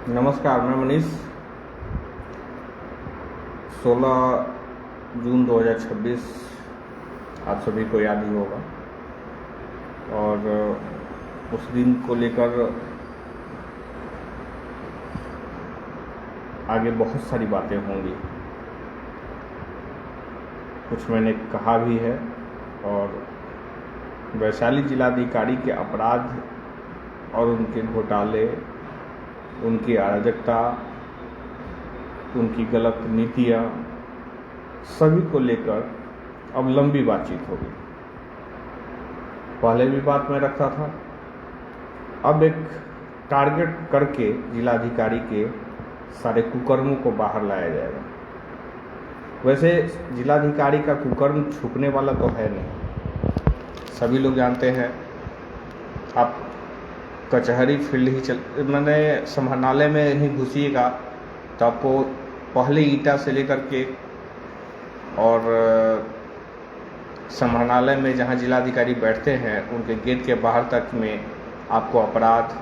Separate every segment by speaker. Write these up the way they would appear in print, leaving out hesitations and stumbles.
Speaker 1: नमस्कार, मैं मनीष। 16 जून 2026 आप सभी को याद ही होगा और उस दिन को लेकर आगे बहुत सारी बातें होंगी। कुछ मैंने कहा भी है और वैशाली जिलाधिकारी के अपराध और उनके घोटाले, उनकी अराजकता, उनकी गलत नीतियाँ, सभी को लेकर अब लंबी बातचीत होगी। पहले भी बात मैं रखता था, अब एक टारगेट करके जिलाधिकारी के सारे कुकर्मों को बाहर लाया जाएगा। वैसे जिलाधिकारी का कुकर्म छुपने वाला तो है नहीं, सभी लोग जानते हैं। आप कचहरी फील्ड ही मैंने समाहरणालय में ही घुसिएगा तो आपको पहले ईटा से लेकर के और समाहरणालय में जहां जिलाधिकारी बैठते हैं उनके गेट के बाहर तक में आपको अपराध,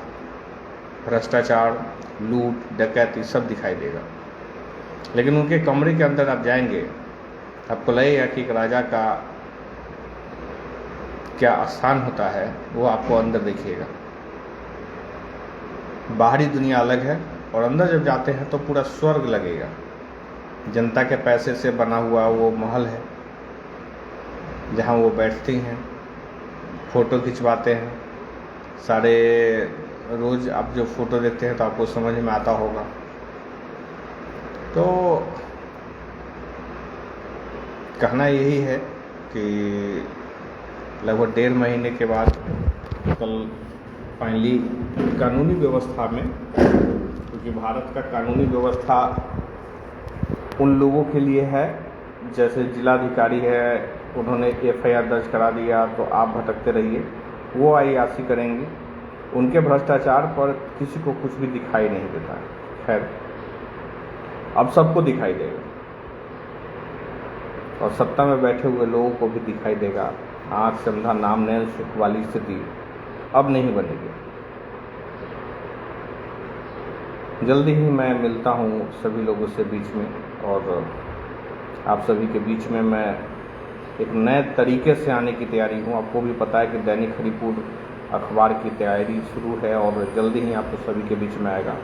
Speaker 1: भ्रष्टाचार, लूट, डकैती सब दिखाई देगा। लेकिन उनके कमरे के अंदर आप जाएंगे, आपको लगेगा कि एक राजा का क्या स्थान होता है वो आपको अंदर देखिएगा। बाहरी दुनिया अलग है और अंदर जब जाते हैं तो पूरा स्वर्ग लगेगा। जनता के पैसे से बना हुआ वो महल है जहाँ वो बैठती हैं, फ़ोटो खिंचवाते हैं। सारे रोज़ आप जो फ़ोटो देखते हैं तो आपको समझ में आता होगा। तो कहना यही है कि लगभग 1.5 महीने के बाद कल फाइनली कानूनी व्यवस्था में, क्योंकि भारत का कानूनी व्यवस्था उन लोगों के लिए है, जैसे जिलाधिकारी है, उन्होंने FIR दर्ज करा दिया तो आप भटकते रहिए, वो अय्याशी करेंगे। उनके भ्रष्टाचार पर किसी को कुछ भी दिखाई नहीं देता है। खैर, अब सबको दिखाई देगा और सत्ता में बैठे हुए लोगों को भी दिखाई देगा। आँख से अंधा नाम नैन सुख वाली स्थिति अब नहीं बनेगी। जल्दी ही मैं मिलता हूँ सभी लोगों से बीच में और आप सभी के बीच में मैं एक नए तरीके से आने की तैयारी हूँ। आपको भी पता है कि दैनिक हरिपुर अखबार की तैयारी शुरू है और जल्दी ही आप सभी के बीच में आएगा।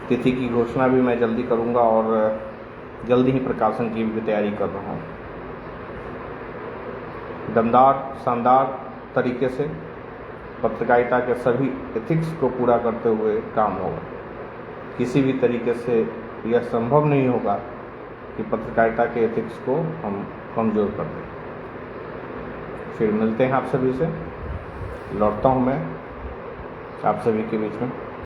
Speaker 1: तिथि की घोषणा भी मैं जल्दी करूँगा और जल्दी ही प्रकाशन की भी तैयारी कर रहा हूँ। दमदार, शानदार तरीके से पत्रकारिता के सभी एथिक्स को पूरा करते हुए काम होगा। किसी भी तरीके से यह संभव नहीं होगा कि पत्रकारिता के एथिक्स को हम कमज़ोर कर दें। फिर मिलते हैं आप सभी से, लौटता हूँ मैं आप सभी के बीच में।